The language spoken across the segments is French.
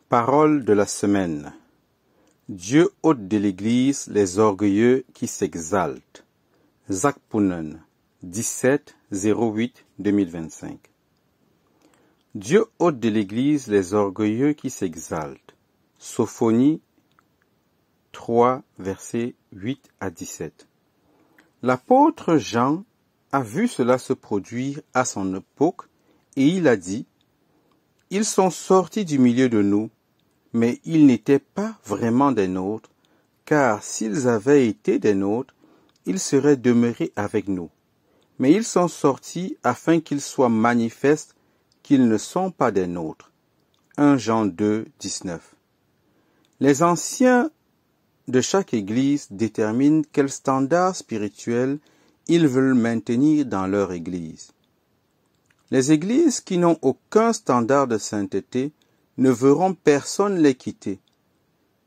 Parole de la semaine. Dieu ôte de l'Église les orgueilleux qui s'exaltent. Zakpunen, 17-08-2025. Dieu ôte de l'Église les orgueilleux qui s'exaltent. Sophonie 3, versets 8 à 17. L'apôtre Jean a vu cela se produire à son époque et il a dit « Ils sont sortis du milieu de nous, mais ils n'étaient pas vraiment des nôtres, car s'ils avaient été des nôtres, ils seraient demeurés avec nous. Mais ils sont sortis afin qu'il soit manifeste qu'ils ne sont pas des nôtres. » 1 Jean 2, 19. Les anciens de chaque église déterminent quel standard spirituel ils veulent maintenir dans leur église. Les églises qui n'ont aucun standard de sainteté ne verront personne les quitter.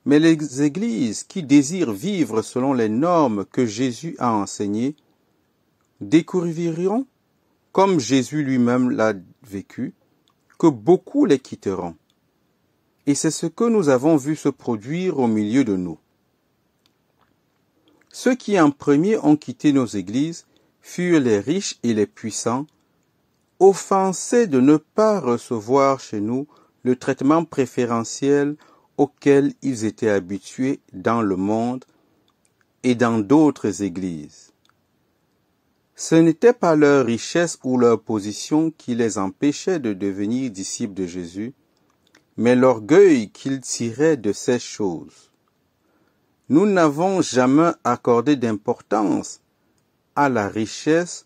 Mais les églises qui désirent vivre selon les normes que Jésus a enseignées découvriront, comme Jésus lui-même l'a vécu, que beaucoup les quitteront. Et c'est ce que nous avons vu se produire au milieu de nous. Ceux qui en premier ont quitté nos églises furent les riches et les puissants, offensés de ne pas recevoir chez nous le traitement préférentiel auquel ils étaient habitués dans le monde et dans d'autres églises. Ce n'était pas leur richesse ou leur position qui les empêchait de devenir disciples de Jésus, mais l'orgueil qu'ils tiraient de ces choses. Nous n'avons jamais accordé d'importance à la richesse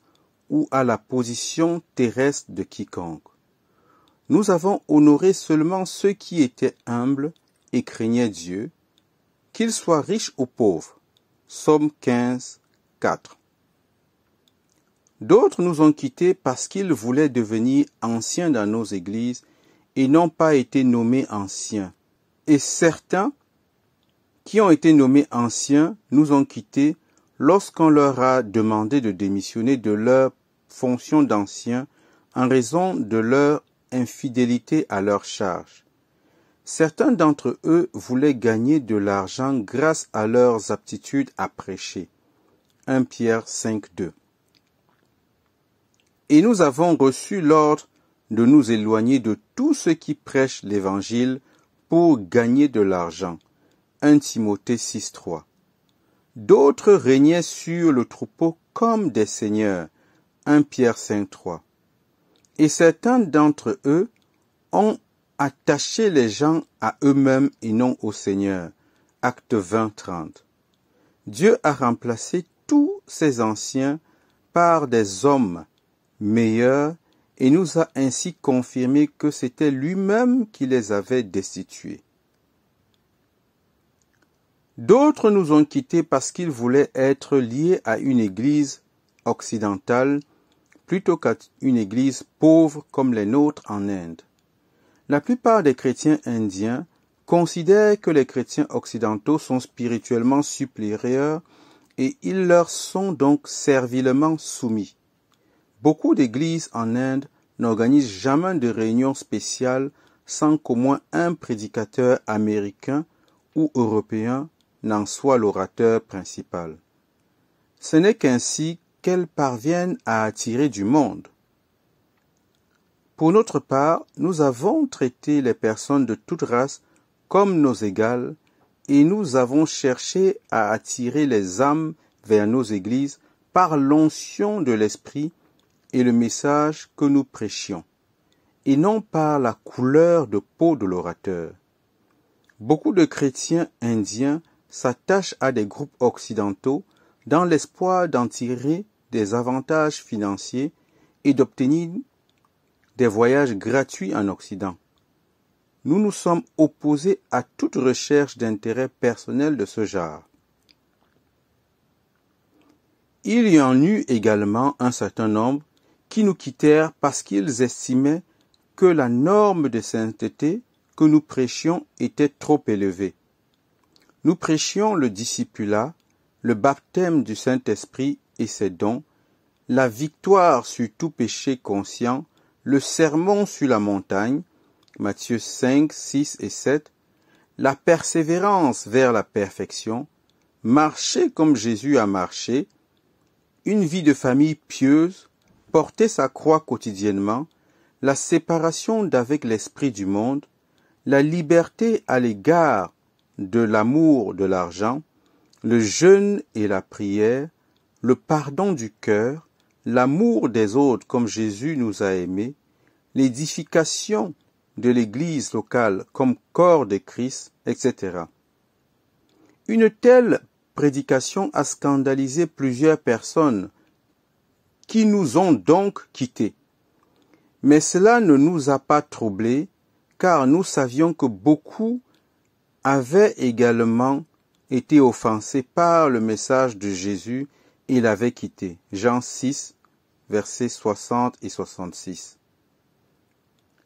ou à la position terrestre de quiconque. Nous avons honoré seulement ceux qui étaient humbles et craignaient Dieu, qu'ils soient riches ou pauvres. Psaume 15, 4. D'autres nous ont quittés parce qu'ils voulaient devenir anciens dans nos églises et n'ont pas été nommés anciens. Et certains qui ont été nommés anciens nous ont quittés lorsqu'on leur a demandé de démissionner de leur fonction d'anciens en raison de leur infidélité à leur charge. Certains d'entre eux voulaient gagner de l'argent grâce à leurs aptitudes à prêcher. 1 Pierre 5, 2. Et nous avons reçu l'ordre de nous éloigner de tous ceux qui prêchent l'Évangile pour gagner de l'argent. 1 Timothée 6, 3. D'autres régnaient sur le troupeau comme des seigneurs. 1 Pierre 5, 3. Et certains d'entre eux ont attaché les gens à eux-mêmes et non au Seigneur. Acte 20, 30. Dieu a remplacé tous ces anciens par des hommes meilleurs et nous a ainsi confirmé que c'était lui-même qui les avait destitués. D'autres nous ont quittés parce qu'ils voulaient être liés à une église occidentale plutôt qu'à une église pauvre comme les nôtres en Inde. La plupart des chrétiens indiens considèrent que les chrétiens occidentaux sont spirituellement supérieurs et ils leur sont donc servilement soumis. Beaucoup d'églises en Inde n'organisent jamais de réunion spéciale sans qu'au moins un prédicateur américain ou européen n'en soit l'orateur principal. Ce n'est qu'ainsi qu'elles parviennent à attirer du monde. Pour notre part, nous avons traité les personnes de toute race comme nos égales et nous avons cherché à attirer les âmes vers nos églises par l'onction de l'Esprit et le message que nous prêchions, et non par la couleur de peau de l'orateur. Beaucoup de chrétiens indiens s'attachent à des groupes occidentaux dans l'espoir d'en tirer des avantages financiers et d'obtenir des voyages gratuits en Occident. Nous nous sommes opposés à toute recherche d'intérêt personnel de ce genre. Il y en eut également un certain nombre qui nous quittèrent parce qu'ils estimaient que la norme de sainteté que nous prêchions était trop élevée. Nous prêchions le discipulat, le baptême du Saint-Esprit et ses dons, la victoire sur tout péché conscient, le sermon sur la montagne, Matthieu 5, 6 et 7, la persévérance vers la perfection, marcher comme Jésus a marché, une vie de famille pieuse, porter sa croix quotidiennement, la séparation d'avec l'esprit du monde, la liberté à l'égard de l'amour de l'argent, le jeûne et la prière, le pardon du cœur, l'amour des autres comme Jésus nous a aimés, l'édification de l'Église locale comme corps de Christ, etc. Une telle prédication a scandalisé plusieurs personnes qui nous ont donc quittés. Mais cela ne nous a pas troublés, car nous savions que beaucoup avaient également été offensés par le message de Jésus et l'avaient quitté. Jean 6, versets 60 et 66.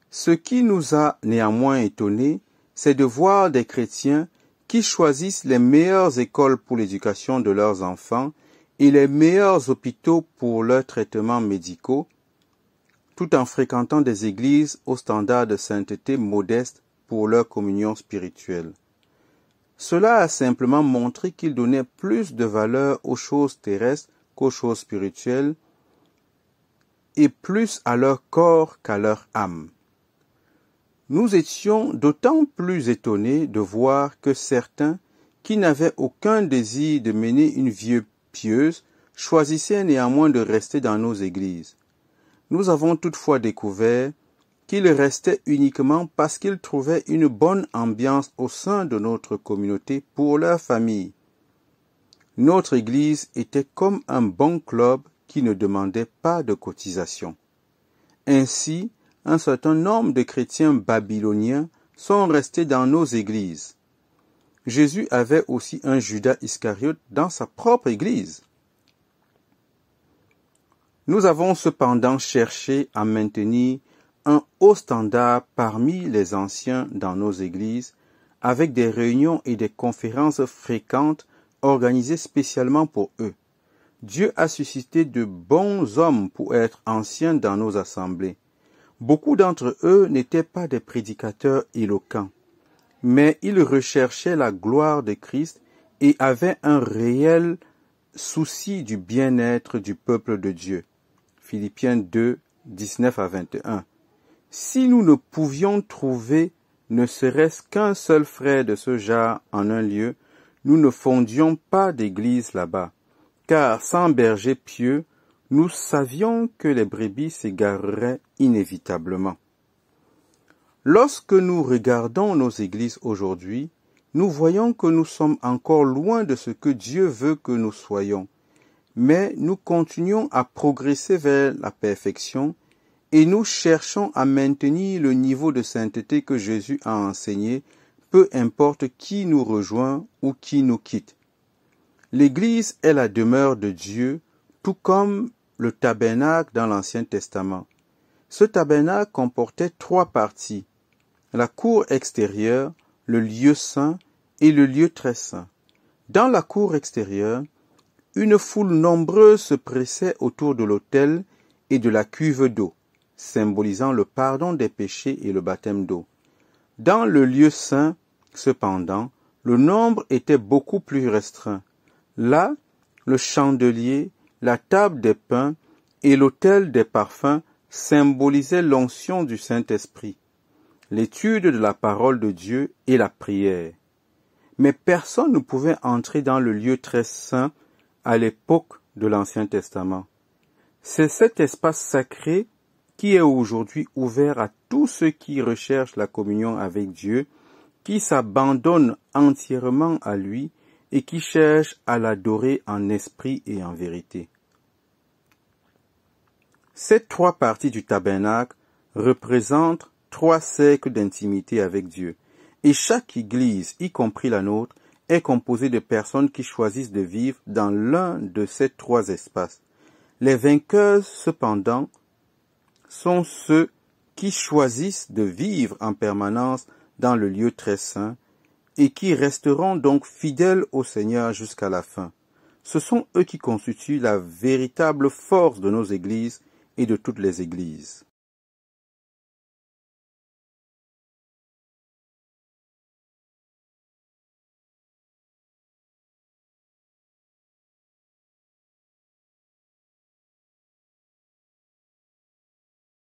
Ce qui nous a néanmoins étonnés, c'est de voir des chrétiens qui choisissent les meilleures écoles pour l'éducation de leurs enfants et les meilleurs hôpitaux pour leurs traitements médicaux, tout en fréquentant des églises aux standards de sainteté modestes pour leur communion spirituelle. Cela a simplement montré qu'ils donnaient plus de valeur aux choses terrestres qu'aux choses spirituelles et plus à leur corps qu'à leur âme. Nous étions d'autant plus étonnés de voir que certains, qui n'avaient aucun désir de mener une vie pieuse, choisissaient néanmoins de rester dans nos églises. Nous avons toutefois découvert qu'ils restaient uniquement parce qu'ils trouvaient une bonne ambiance au sein de notre communauté pour leur famille. Notre église était comme un bon club qui ne demandait pas de cotisation. Ainsi, un certain nombre de chrétiens babyloniens sont restés dans nos églises. Jésus avait aussi un Judas Iscariote dans sa propre église. Nous avons cependant cherché à maintenir un haut standard parmi les anciens dans nos églises, avec des réunions et des conférences fréquentes organisées spécialement pour eux. Dieu a suscité de bons hommes pour être anciens dans nos assemblées. Beaucoup d'entre eux n'étaient pas des prédicateurs éloquents, mais ils recherchaient la gloire de Christ et avaient un réel souci du bien-être du peuple de Dieu. Philippiens 2, 19 à 21. Si nous ne pouvions trouver ne serait-ce qu'un seul frère de ce genre en un lieu, nous ne fondions pas d'église là-bas, car sans berger pieux, nous savions que les brebis s'égareraient inévitablement. Lorsque nous regardons nos églises aujourd'hui, nous voyons que nous sommes encore loin de ce que Dieu veut que nous soyons, mais nous continuons à progresser vers la perfection et nous cherchons à maintenir le niveau de sainteté que Jésus a enseigné, peu importe qui nous rejoint ou qui nous quitte. L'Église est la demeure de Dieu, tout comme le tabernacle dans l'Ancien Testament. Ce tabernacle comportait 3 parties, la cour extérieure, le lieu saint et le lieu très saint. Dans la cour extérieure, une foule nombreuse se pressait autour de l'autel et de la cuve d'eau, symbolisant le pardon des péchés et le baptême d'eau. Dans le lieu saint, cependant, le nombre était beaucoup plus restreint. Là, le chandelier, la table des pains et l'autel des parfums symbolisaient l'onction du Saint-Esprit, l'étude de la parole de Dieu et la prière. Mais personne ne pouvait entrer dans le lieu très saint à l'époque de l'Ancien Testament. C'est cet espace sacré qui est aujourd'hui ouvert à tous ceux qui recherchent la communion avec Dieu, qui s'abandonnent entièrement à lui et qui cherchent à l'adorer en esprit et en vérité. Ces 3 parties du tabernacle représentent 3 cercles d'intimité avec Dieu, et chaque église, y compris la nôtre, est composée de personnes qui choisissent de vivre dans l'un de ces 3 espaces. Les vainqueurs, cependant, sont ceux qui choisissent de vivre en permanence dans le lieu très saint et qui resteront donc fidèles au Seigneur jusqu'à la fin. Ce sont eux qui constituent la véritable force de nos églises et de toutes les églises.